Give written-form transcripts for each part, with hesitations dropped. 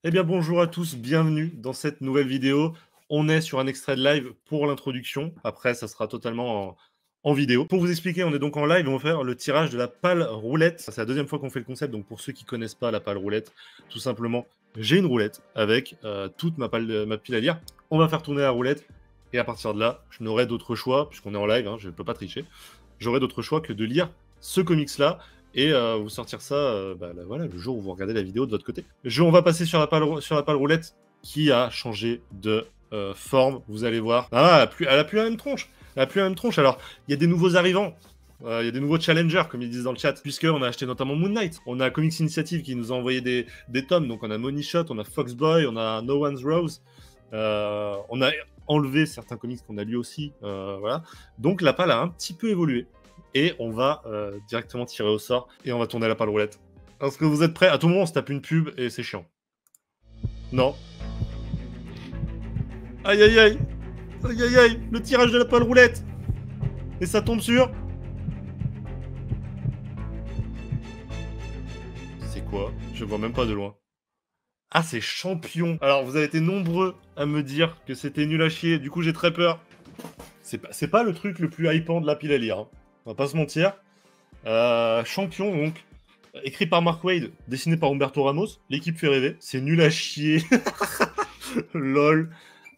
Eh bien bonjour à tous, bienvenue dans cette nouvelle vidéo. On est sur un extrait de live pour l'introduction. Après, ça sera totalement en vidéo. Pour vous expliquer, on est donc en live, on va faire le tirage de la pale roulette. C'est la deuxième fois qu'on fait le concept, donc pour ceux qui connaissent pas la pale roulette, tout simplement, j'ai une roulette avec toute ma pile à lire. On va faire tourner la roulette et à partir de là, je n'aurai d'autre choix, puisqu'on est en live, hein, je ne peux pas tricher, j'aurai d'autre choix que de lire ce comics-là et vous sortir ça là, voilà, le jour où vous regardez la vidéo de votre côté. On va passer sur la pale roulette qui a changé de forme, vous allez voir. Ah, elle a plus la même tronche. Elle a plus la même tronche. Alors, il y a des nouveaux arrivants. Il y a des nouveaux challengers, comme ils disent dans le chat, puisqu'on a acheté notamment Moon Knight. On a Comics Initiative qui nous a envoyé des tomes. Donc, on a Money Shot, on a Foxboy, on a No One's Rose. On a enlevé certains comics qu'on a lu aussi. Voilà. Donc, la pale a un petit peu évolué. Et on va directement tirer au sort et on va tourner la pale roulette. Est-ce que vous êtes prêts? À tout moment, on se tape une pub et c'est chiant. Non. Aïe aïe aïe. Aïe aïe aïe. Le tirage de la pale roulette. Et ça tombe sur... C'est quoi? Je vois même pas de loin. Ah, c'est Champion. Alors, vous avez été nombreux à me dire que c'était nul à chier. Du coup, j'ai très peur. C'est pas le truc le plus hypant de la pile à lire. Hein. On va pas se mentir. Champion, donc. Écrit par Mark Waid, dessiné par Humberto Ramos. L'équipe fait rêver. C'est nul à chier. Lol.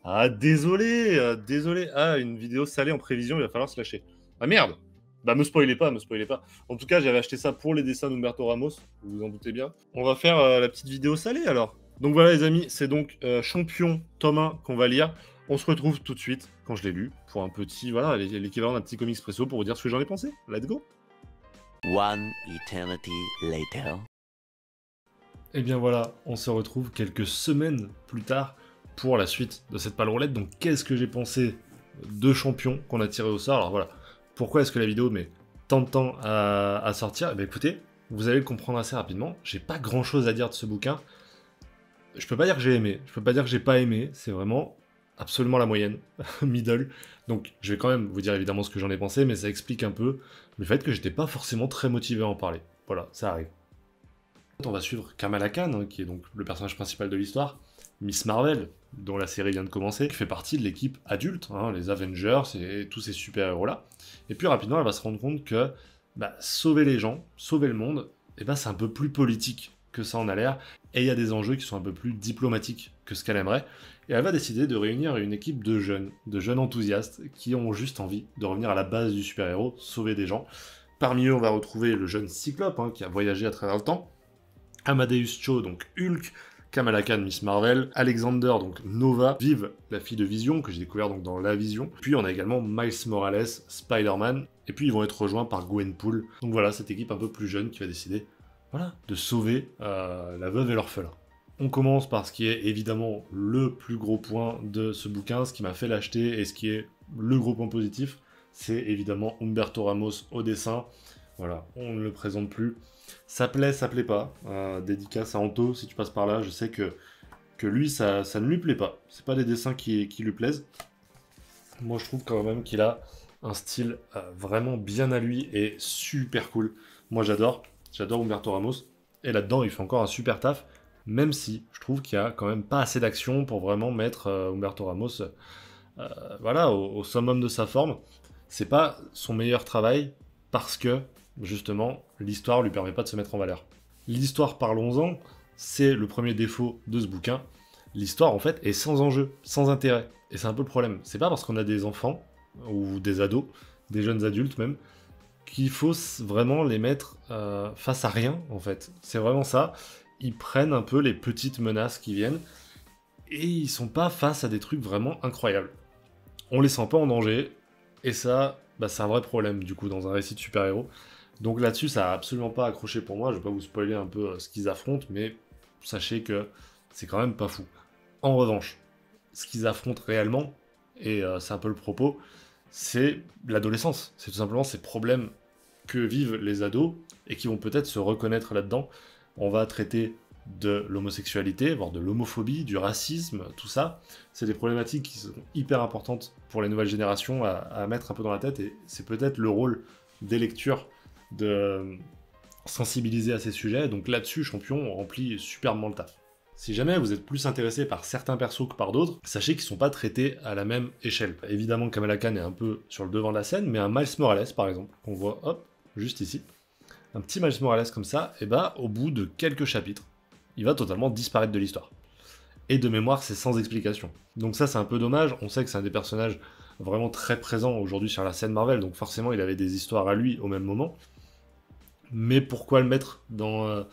Ah, désolé, désolé. Ah, une vidéo salée en prévision, il va falloir se lâcher. Ah merde. Bah, me spoilez pas, me spoilez pas. En tout cas, j'avais acheté ça pour les dessins d'Humberto Ramos, vous vous en doutez bien. On va faire la petite vidéo salée, alors. Donc voilà, les amis, c'est donc Champion, tome 1 qu'on va lire. On se retrouve tout de suite, quand je l'ai lu, pour un petit, voilà, l'équivalent d'un petit comics presso pour vous dire ce que j'en ai pensé. Let's go. One eternity later. Et bien voilà, on se retrouve quelques semaines plus tard pour la suite de cette pale roulette. Donc qu'est-ce que j'ai pensé de Champion qu'on a tiré au sort? Alors voilà, pourquoi est-ce que la vidéo met tant de temps à sortir? Eh bien écoutez, vous allez le comprendre assez rapidement. J'ai pas grand-chose à dire de ce bouquin. Je peux pas dire que j'ai aimé, je peux pas dire que j'ai pas aimé, c'est vraiment absolument la moyenne, middle. Donc je vais quand même vous dire évidemment ce que j'en ai pensé, mais ça explique un peu le fait que j'étais pas forcément très motivé à en parler. Voilà, ça arrive. On va suivre Kamala Khan, hein, qui est donc le personnage principal de l'histoire, Miss Marvel, dont la série vient de commencer, qui fait partie de l'équipe adulte, hein, les Avengers et tous ces super-héros-là. Et puis rapidement, elle va se rendre compte que sauver les gens, sauver le monde, c'est un peu plus politique que ça en a l'air, et il y a des enjeux qui sont un peu plus diplomatiques que ce qu'elle aimerait. Et elle va décider de réunir une équipe de jeunes enthousiastes, qui ont juste envie de revenir à la base du super-héros, sauver des gens. Parmi eux, on va retrouver le jeune Cyclope, hein, qui a voyagé à travers le temps, Amadeus Cho, donc Hulk, Kamala Khan, Miss Marvel, Alexander, donc Nova, Vive, la fille de Vision, que j'ai découvert donc dans La Vision. Puis on a également Miles Morales, Spider-Man, et puis ils vont être rejoints par Gwenpool. Donc voilà, cette équipe un peu plus jeune qui va décider, voilà, de sauver la veuve et l'orphelin. On commence par ce qui est évidemment le plus gros point de ce bouquin, ce qui m'a fait l'acheter et ce qui est le gros point positif, c'est évidemment Humberto Ramos au dessin. Voilà, on ne le présente plus. Ça plaît pas. Dédicace à Anto, si tu passes par là, je sais que lui, ça ne lui plaît pas. C'est pas des dessins qui lui plaisent. Moi, je trouve quand même qu'il a un style vraiment bien à lui et super cool. Moi, j'adore Humberto Ramos. Et là-dedans, il fait encore un super taf, même si je trouve qu'il y a quand même pas assez d'action pour vraiment mettre Humberto Ramos voilà, au summum de sa forme. C'est pas son meilleur travail parce que justement, l'histoire lui permet pas de se mettre en valeur. L'histoire, parlons-en, c'est le premier défaut de ce bouquin. L'histoire, en fait, est sans enjeu, sans intérêt. Et c'est un peu le problème. C'est pas parce qu'on a des enfants, ou des ados, des jeunes adultes même, qu'il faut vraiment les mettre face à rien, en fait. C'est vraiment ça. Ils prennent un peu les petites menaces qui viennent, et ils sont pas face à des trucs vraiment incroyables. On les sent pas en danger, et ça, c'est un vrai problème, du coup, dans un récit de super-héros. Donc là-dessus, ça a absolument pas accroché pour moi. Je vais pas vous spoiler un peu ce qu'ils affrontent, mais sachez que c'est quand même pas fou. En revanche, ce qu'ils affrontent réellement, et c'est un peu le propos, c'est l'adolescence. C'est tout simplement ces problèmes que vivent les ados et qui vont peut-être se reconnaître là-dedans. On va traiter de l'homosexualité, voire de l'homophobie, du racisme, tout ça. C'est des problématiques qui sont hyper importantes pour les nouvelles générations à mettre un peu dans la tête, et c'est peut-être le rôle des lectures de sensibiliser à ces sujets. Donc là-dessus, Champion remplit superbement le taf. Si jamais vous êtes plus intéressé par certains persos que par d'autres, sachez qu'ils sont pas traités à la même échelle. Évidemment, Kamala Khan est un peu sur le devant de la scène, mais un Miles Morales, par exemple, qu'on voit, hop, juste ici, un petit Miles Morales comme ça, et bah, au bout de quelques chapitres, il va totalement disparaître de l'histoire. Et de mémoire, c'est sans explication. Donc ça, c'est un peu dommage. On sait que c'est un des personnages vraiment très présents aujourd'hui sur la scène Marvel, donc forcément, il avait des histoires à lui au même moment. Mais pourquoi le mettre dans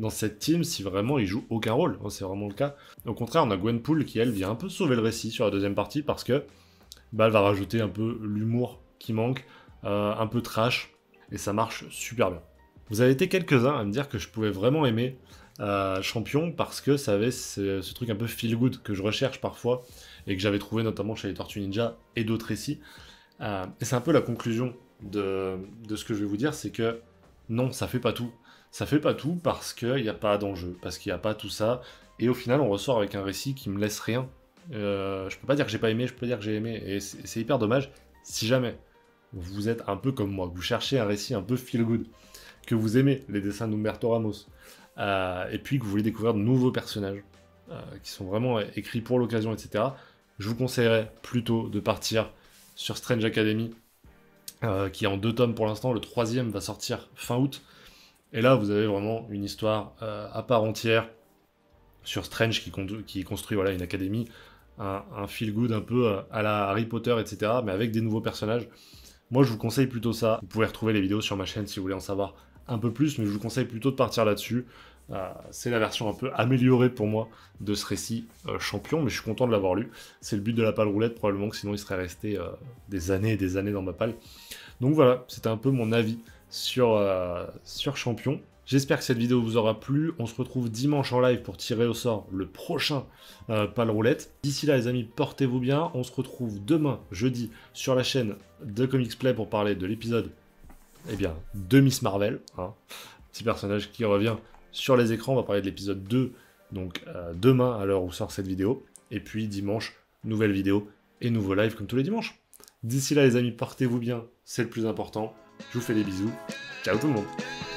cette team si vraiment il joue aucun rôle? C'est vraiment le cas. Au contraire, on a Gwenpool qui, elle, vient un peu sauver le récit sur la deuxième partie parce que bah, elle va rajouter un peu l'humour qui manque, un peu trash, et ça marche super bien. Vous avez été quelques-uns à me dire que je pouvais vraiment aimer Champion parce que ça avait ce truc un peu feel good que je recherche parfois et que j'avais trouvé notamment chez les Tortues Ninja et d'autres récits. Et c'est un peu la conclusion de ce que je vais vous dire, c'est que non, ça fait pas tout. Ça fait pas tout parce qu'il n'y a pas d'enjeu, parce qu'il n'y a pas tout ça. Et au final, on ressort avec un récit qui me laisse rien. Je peux pas dire que j'ai pas aimé, je peux dire que j'ai aimé. Et c'est hyper dommage si jamais vous êtes un peu comme moi, que vous cherchez un récit un peu feel good, que vous aimez les dessins d'Humberto Ramos, et puis que vous voulez découvrir de nouveaux personnages qui sont vraiment écrits pour l'occasion, etc. Je vous conseillerais plutôt de partir sur Strange Academy, qui est en 2 tomes pour l'instant. Le 3e va sortir fin août. Et là, vous avez vraiment une histoire à part entière sur Strange qui construit voilà, une académie, un feel-good un peu à la Harry Potter, etc. Mais avec des nouveaux personnages. Moi, je vous conseille plutôt ça. Vous pouvez retrouver les vidéos sur ma chaîne si vous voulez en savoir un peu plus, mais je vous conseille plutôt de partir là-dessus. C'est la version un peu améliorée pour moi de ce récit Champion, mais je suis content de l'avoir lu. C'est le but de la palle roulette, probablement que sinon il serait resté des années et des années dans ma palle. Donc voilà, c'était un peu mon avis sur Champion. J'espère que cette vidéo vous aura plu. On se retrouve dimanche en live pour tirer au sort le prochain palle roulette. D'ici là les amis, portez-vous bien. On se retrouve demain, jeudi, sur la chaîne de Comics Play pour parler de l'épisode de Miss Marvel. Petit personnage qui revient sur les écrans. On va parler de l'épisode 2, donc demain à l'heure où sort cette vidéo. Et puis dimanche, nouvelle vidéo et nouveau live comme tous les dimanches. D'ici là les amis, portez-vous bien, c'est le plus important. Je vous fais des bisous. Ciao tout le monde.